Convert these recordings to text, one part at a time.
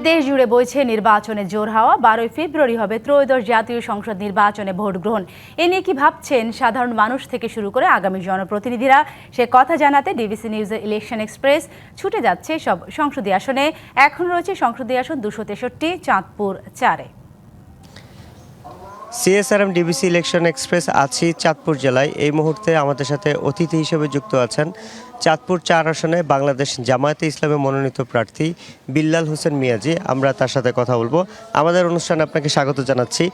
দেশ জুড়ে বইছে নির্বাচনের জোর হাওয়া। 12 ফেব্রুয়ারি হবে ত্রয়োদশ জাতীয় সংসদ নির্বাচনে ভোট গ্রহণ। এ নিয়ে কি ভাবছেন সাধারণ মানুষ থেকে শুরু করে আগামী জনপ্রতিনিধিরা, সে কথা জানাতে ডিবিসি নিউজের ইলেকশন এক্সপ্রেস ছুটে যাচ্ছে সব সংসদীয় আসনে। এখন রয়েছে সংসদীয় আসন 263, চাঁদপুর 4-এ। সিএসআরএম ডিবিসি ইলেকশন এক্সপ্রেস আছি চাঁদপুর জেলায়। এই মুহূর্তে আমাদের সাথে অতিথি হিসেবে যুক্ত আছেন চাঁদপুর 4 আসনে বাংলাদেশ জামায়াতে ইসলামে মনোনীত প্রার্থী বিল্লাল হোসেন মিয়াজি। আমরা তার সাথে কথা বলবো। আমাদের অনুষ্ঠানে আপনাকে স্বাগত জানাচ্ছি।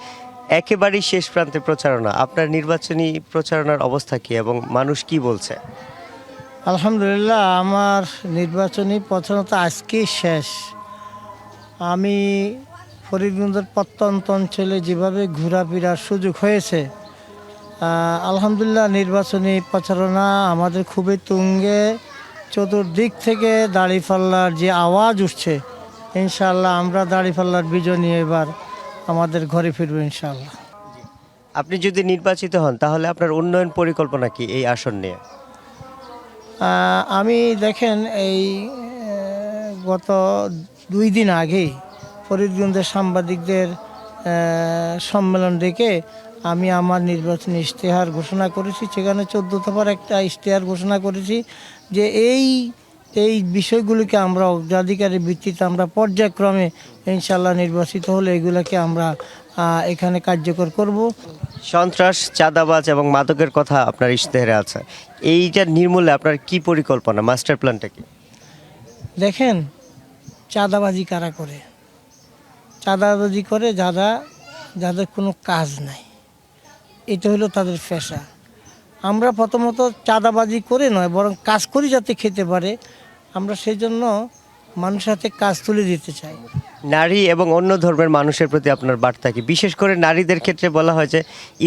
একেবারেই শেষ প্রান্তে প্রচারণা, আপনার নির্বাচনী প্রচারণার অবস্থা কি এবং মানুষ কি বলছে? আলহামদুলিল্লাহ, আমার নির্বাচনী প্রচারণা আজকেই শেষ। আমি ফরিদগঞ্জের প্রত্যন্ত অঞ্চলে যেভাবে ঘোরাফেরার সুযোগ হয়েছে, আলহামদুলিল্লাহ নির্বাচনী প্রচারণা আমাদের খুবই তুঙ্গে। চতুর্দিক থেকে দাঁড়িপাল্লার যে আওয়াজ উঠছে, ইনশাআল্লাহ আমরা দাঁড়িপাল্লার বিজয় নিয়ে এবার আমাদের ঘরে ফিরবো ইনশাআল্লাহ। আপনি যদি নির্বাচিত হন তাহলে আপনার উন্নয়ন পরিকল্পনা কি এই আসন নিয়ে? আমি দেখেন এই গত 2 দিন আগেই ফরিদগঞ্জের সাংবাদিকদের সম্মেলন ডেকে আমি আমার নির্বাচনী ইশতেহার ঘোষণা করেছি। সেখানে 14 দফার একটা ইশতেহার ঘোষণা করেছি যে এই বিষয়গুলিকে আমরা অগ্রাধিকারের ভিত্তিতে আমরা পর্যায়ক্রমে ইনশাআল্লাহ নির্বাচিত হলে এগুলোকে আমরা এখানে কার্যকর করব। সন্ত্রাস, চাঁদাবাজ এবং মাদকের কথা আপনার ইশতেহারে আছে। এইটা নির্মূলে আপনার কি পরিকল্পনা, মাস্টার প্ল্যানটা কি? দেখেন, চাঁদাবাজি কারা করে? চাঁদাবাজি করে যাদের কোনো কাজ নাই, এটা হলো তাদের পেশা। আমরা প্রথমত চাঁদাবাজি করে নয়, বরং কাজ করি যাতে খেতে পারে, আমরা সেই জন্য মানুষের হাতে কাজ তুলে দিতে চাই। নারী এবং অন্য ধর্মের মানুষের প্রতি আপনার বার্তা কি? বিশেষ করে নারীদের ক্ষেত্রে বলা হয় যে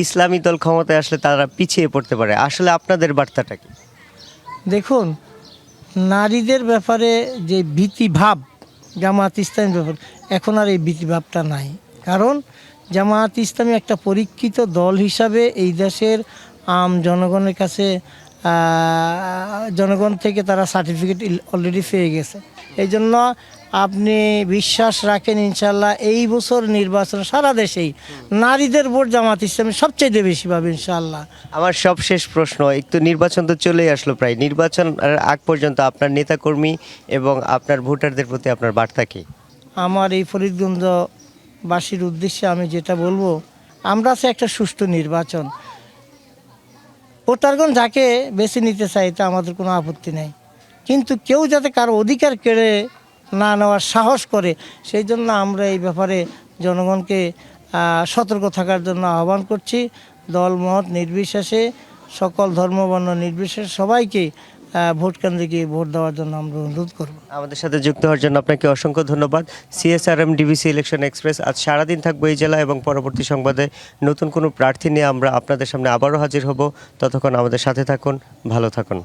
ইসলামী দল ক্ষমতায় আসলে তারা পিছিয়ে পড়তে পারে, আসলে আপনাদের বার্তাটা কি? দেখুন, নারীদের ব্যাপারে যে ভীতিভাব জামায়াত ইসলামীর ব্যাপারে, এখন আর এই ভীতিভাবটা নাই। কারণ জামায়াত ইসলামী একটা পরীক্ষিত দল হিসাবে এই দেশের আম জনগণের কাছে জনগণ থেকে তারা সার্টিফিকেট অলরেডি পেয়ে গেছে। এই জন্য আপনি বিশ্বাস রাখেন ইনশাল্লাহ এই বছর নির্বাচন সারা দেশেই নারীদের ভোট জামায়াত ইসলামী সবচেয়ে বেশি পাবে ইনশাল্লাহ। আমার সবশেষ প্রশ্ন, একটু নির্বাচন তো চলেই আসলো প্রায়, নির্বাচন আগ পর্যন্ত আপনার নেতাকর্মী এবং আপনার ভোটারদের প্রতি আপনার বার্তা কি? আমার এই ফরিদগঞ্জবাসীর উদ্দেশ্যে আমি যেটা বলবো, আমরা আছে একটা সুষ্ঠু নির্বাচন। ভোটারগণ যাকে বেছে নিতে চাই তা আমাদের কোনো আপত্তি নেই, কিন্তু কেউ যাতে কারো অধিকার কেড়ে না নেওয়ার সাহস করে, সেই জন্য আমরা এই ব্যাপারে জনগণকে সতর্ক থাকার জন্য আহ্বান করছি। দলমত নির্বিশেষে, সকল ধর্মবর্ণ নির্বিশেষে সবাইকে ভোট কেন্দ্রে গিয়ে ভোট দেওয়ার জন্য আমরা অনুরোধ করব। আমাদের সাথে যুক্ত হওয়ার জন্য আপনাকে অসংখ্য ধন্যবাদ। সিএসআরএম ডিবিসি ইলেকশন এক্সপ্রেস আজ সারাদিন থাকবো এই জেলা, এবং পরবর্তী সংবাদে নতুন কোনো প্রার্থী নিয়ে আমরা আপনাদের সামনে আবারও হাজির হব। ততক্ষণ আমাদের সাথে থাকুন, ভালো থাকুন।